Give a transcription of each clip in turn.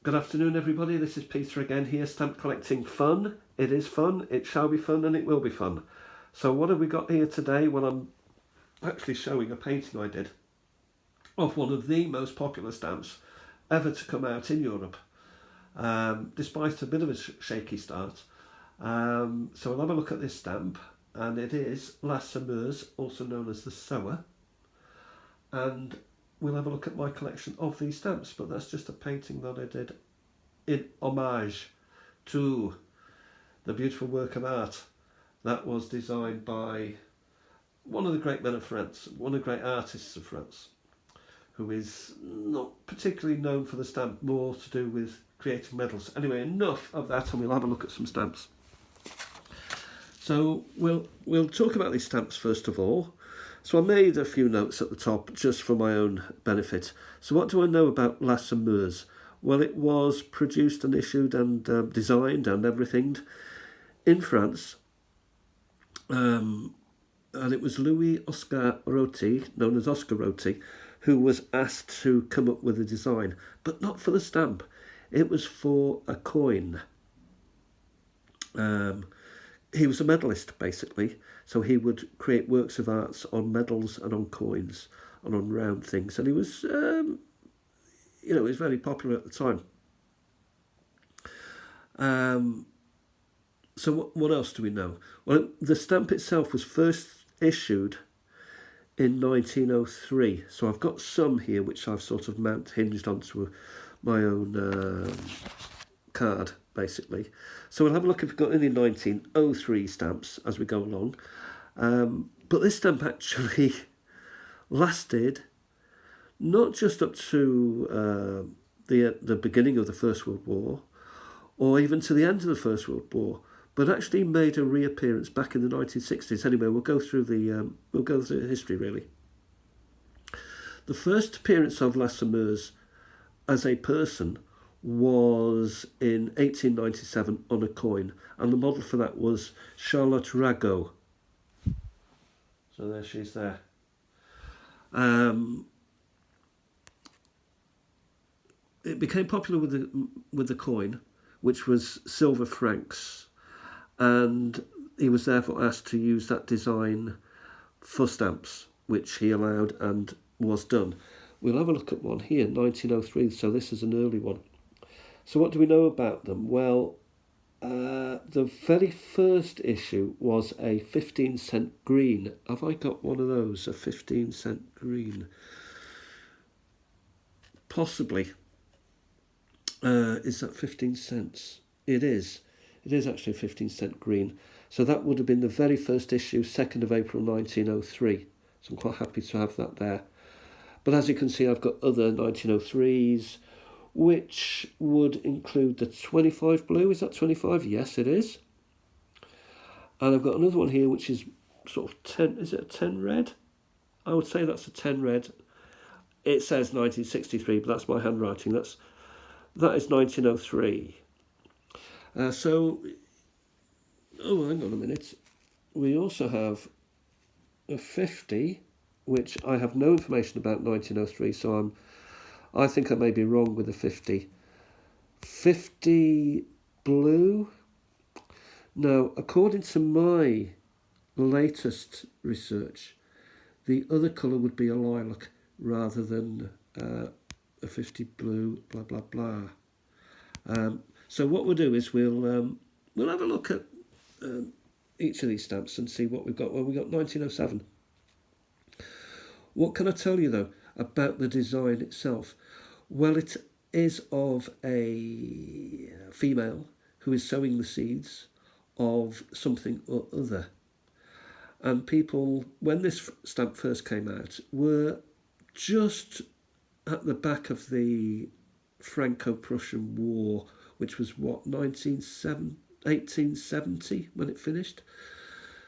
Good afternoon, everybody. This is Peter again here. Stamp collecting fun. It is fun, it shall be fun, and it will be fun. So what have we got here today? Well, I'm actually showing a painting I did of one of the most popular stamps ever to come out in Europe, despite a bit of a shaky start. So we'll have a look at this stamp, and it is La Semeuse, also known as the Sower. And we'll have a look at my collection of these stamps, but that's just a painting that I did in homage to the beautiful work of art that was designed by one of the great men of France, one of the great artists of France, who is not particularly known for the stamp, more to do with creating medals. Anyway, enough of that, and we'll have a look at some stamps. So we'll talk about these stamps first of all. So I made a few notes at the top just for my own benefit. So what do I know about La Semeuse? Well, it was produced and issued and designed and everything in France. And it was Louis Oscar Roti, known as Oscar Roti, who was asked to come up with a design, but not for the stamp. It was for a coin. He was a medalist, basically, so he would create works of arts on medals and on coins and on round things, and he was, he was very popular at the time. So what else do we know? Well, the stamp itself was first issued in 1903, so I've got some here which I've sort of hinged onto my own card, basically. So we'll have a look if we've got any 1903 stamps as we go along. But this stamp actually lasted not just up to the beginning of the First World War, or even to the end of the First World War, but actually made a reappearance back in the 1960s. Anyway, we'll go through the history really. The first appearance of La Semeuse as a person was in 1897 on a coin, and the model for that was Charlotte Rago. So there she is there. It became popular with the coin, which was silver francs, and he was therefore asked to use that design for stamps, which he allowed and was done. We'll have a look at one here, 1903, so this is an early one. So what do we know about them? Well, the very first issue was a 15-cent green. Have I got one of those, a 15-cent green? Possibly. Is that 15 cents? It is. It is actually a 15-cent green. So that would have been the very first issue, 2nd of April 1903. So I'm quite happy to have that there. But as you can see, I've got other 1903s, which would include the 25 blue. Is that 25? Yes, it is. And I've got another one here, which is sort of 10. Is it a 10 red? I would say that's a 10 red. It says 1963, but that's my handwriting. That is 1903. Oh, hang on a minute. We also have a 50, which I have no information about 1903, so I think I may be wrong with the 50. 50 blue? No, according to my latest research, the other colour would be a lilac rather than a 50 blue, blah, blah, blah. So what we'll do is we'll have a look at each of these stamps and see what we've got. Well, we've got 1907. What can I tell you, though, about the design itself? Well, it is of a female who is sowing the seeds of something or other. And people, when this stamp first came out, were just at the back of the Franco-Prussian War, which was, 1870 when it finished?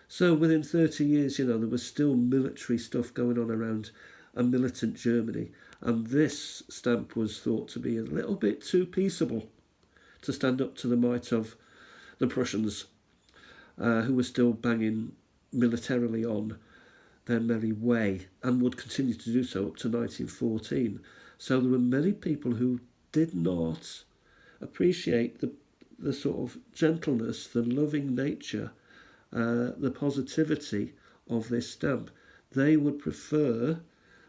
So within 30 years, there was still military stuff going on around a militant Germany. And this stamp was thought to be a little bit too peaceable to stand up to the might of the Prussians, who were still banging militarily on their merry way and would continue to do so up to 1914. So there were many people who did not appreciate the sort of gentleness, the loving nature, the positivity of this stamp. They would prefer.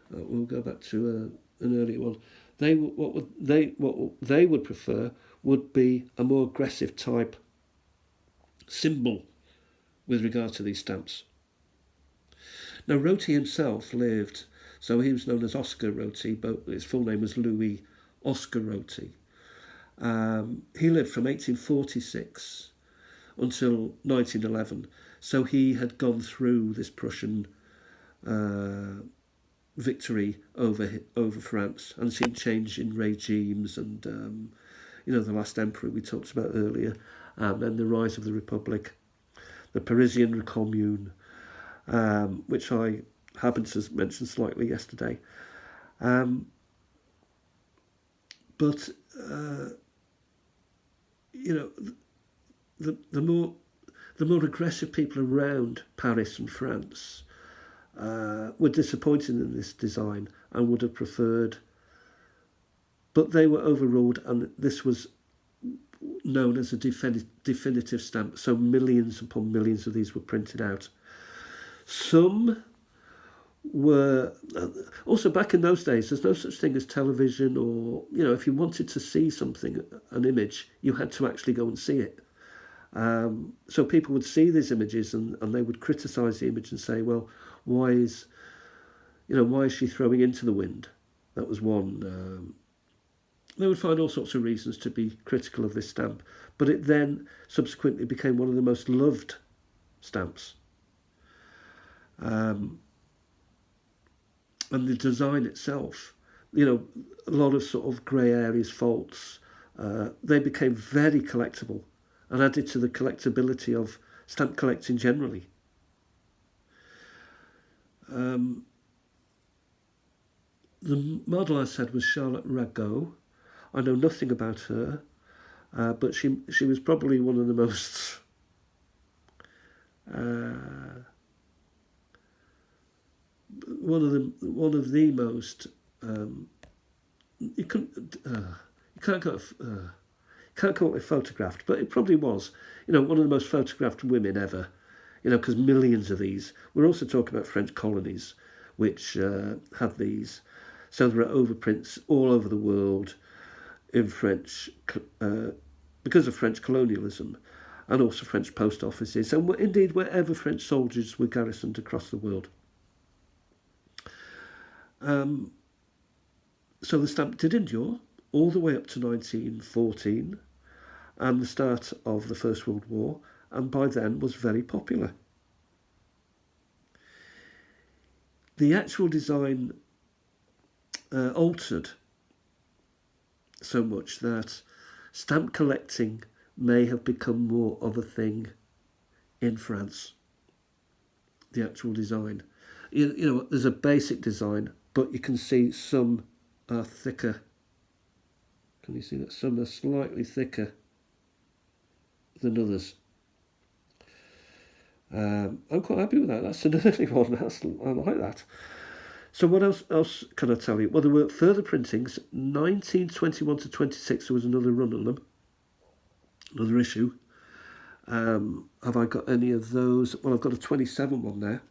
We'll go back to an earlier one. What they would prefer would be a more aggressive type symbol with regard to these stamps. Now, Roti himself lived, so he was known as Oscar Roti, but his full name was Louis Oscar Roti. He lived from 1846 until 1911, so he had gone through this Prussian victory over France and seen change in regimes and the last emperor we talked about earlier, and then the rise of the Republic, the Parisian Commune, which I happened to mention slightly yesterday. But the more aggressive people around Paris and France were disappointed in this design and would have preferred, but they were overruled, and this was known as a definitive stamp. So millions upon millions of these were printed out. Some were also, back in those days, there's no such thing as television, or if you wanted to see something, an image, you had to actually go and see it. So people would see these images and they would criticise the image and say, well, why is she throwing into the wind? That was one. They would find all sorts of reasons to be critical of this stamp, but it then subsequently became one of the most loved stamps. And the design itself, a lot of sort of grey areas, faults, they became very collectible and added to the collectability of stamp collecting generally. The model I said was Charlotte Ragot. I know nothing about her, but she was probably one of the most one of the most you can't call it photographed, but it probably was one of the most photographed women ever, because millions of these. We're also talking about French colonies which had these, so there are overprints all over the world in French because of French colonialism, and also French post offices, and indeed wherever French soldiers were garrisoned across the world. So the stamp did endure all the way up to 1914 and the start of the First World War, and by then was very popular. The actual design altered so much that stamp collecting may have become more of a thing in France. The actual design. There's a basic design, but you can see some are thicker. Can you see that? Some are slightly thicker than others. I'm quite happy with that. That's an early one. I like that. So what else can I tell you? Well, there were further printings. 1921 to 26, there was another run on them. Another issue. Have I got any of those? Well, I've got a 27 one there,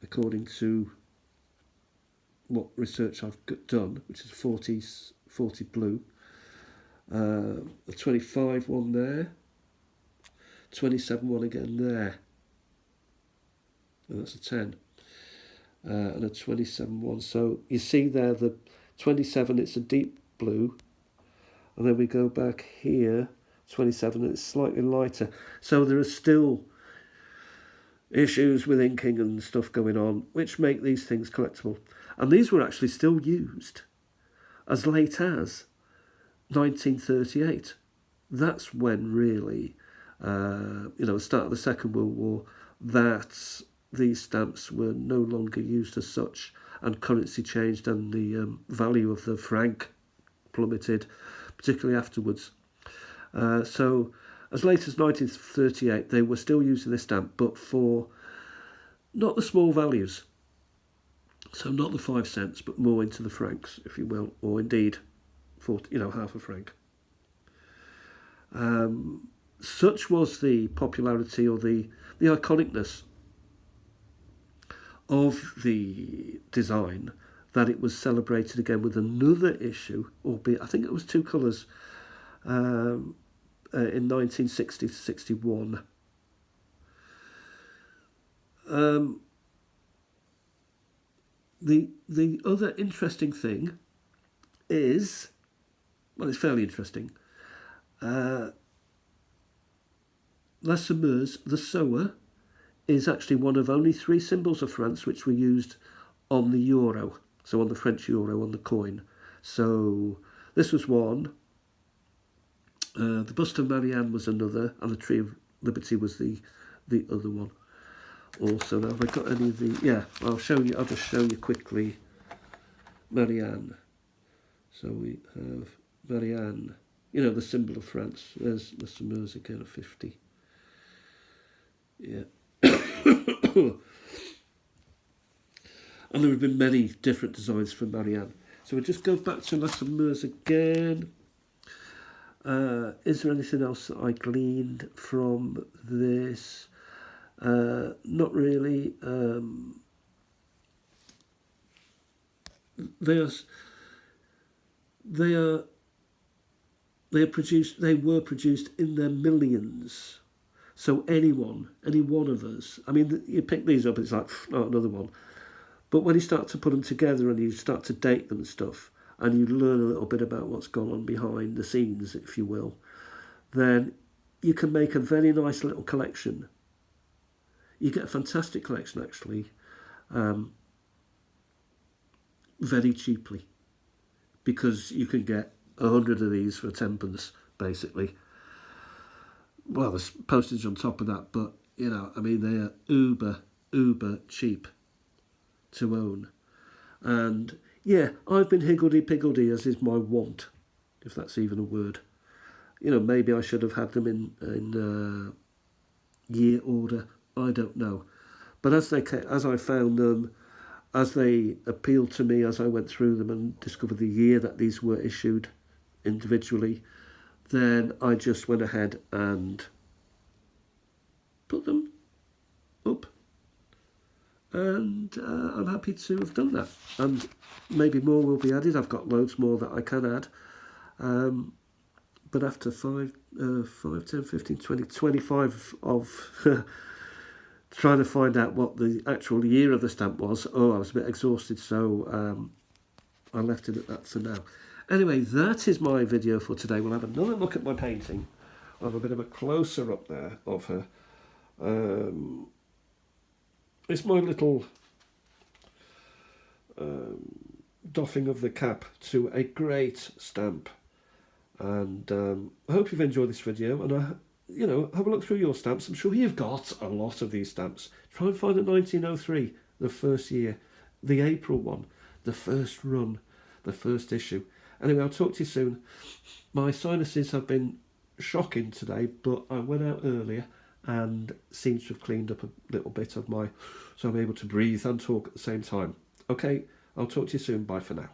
according to what research I've done, which is 40 blue. A 25 one there. 27 one again there. And that's a 10. And a 27 one. So you see there the 27, it's a deep blue. And then we go back here, 27, it's slightly lighter. So there are still issues with inking and stuff going on, which make these things collectible. And these were actually still used as late as 1938. That's when really, the start of the Second World War, that these stamps were no longer used as such, and currency changed, and the value of the franc plummeted, particularly afterwards. So as late as 1938, they were still using this stamp, but for not the small values. So not the 5 cents, but more into the francs, if you will, or indeed, for half a franc. Such was the popularity or the iconicness of the design that it was celebrated again with another issue, albeit I think it was two colours, in 1960 to 61. The other interesting thing is, well, it's fairly interesting. La Semeuse, the Sower, is actually one of only 3 symbols of France which were used on the euro, so on the French euro, on the coin. So this was one. The bust of Marianne was another, and the Tree of Liberty was the other one. Also, now have I got any of the? Yeah, I'll just show you quickly. Marianne. So we have Marianne. You know, the symbol of France. There's the Semeuse again, a 50. Yeah. And there have been many different designs for Marianne. So we'll just go back to La Semeuse again. Is there anything else that I gleaned from this? Not really. They were produced in their millions. So any one of us, I mean, you pick these up, it's like, oh, another one. But when you start to put them together and you start to date them and stuff, and you learn a little bit about what's gone on behind the scenes, if you will, then you can make a very nice little collection. You get a fantastic collection, actually, very cheaply, because you can get 100 of these for 10p, basically. Well, there's postage on top of that, but, you know, I mean, they are uber cheap to own. And, yeah, I've been higgledy-piggledy, as is my wont, if that's even a word. You know, maybe I should have had them in year order. I don't know. But as I found them, as they appealed to me, as I went through them and discovered the year that these were issued individually, then I just went ahead and put them up. And I'm happy to have done that. And maybe more will be added. I've got loads more that I can add. But after 5, 10, 15, 20, 25 of trying to find out what the actual year of the stamp was, I was a bit exhausted, so I left it at that for now. Anyway, that is my video for today. We'll have another look at my painting. I'll have a bit of a closer up there of her. It's my little doffing of the cap to a great stamp. And I hope you've enjoyed this video. And have a look through your stamps. I'm sure you've got a lot of these stamps. Try and find a 1903, the first year, the April one, the first run, the first issue. Anyway, I'll talk to you soon. My sinuses have been shocking today, but I went out earlier and seems to have cleaned up a little bit so I'm able to breathe and talk at the same time. Okay, I'll talk to you soon. Bye for now.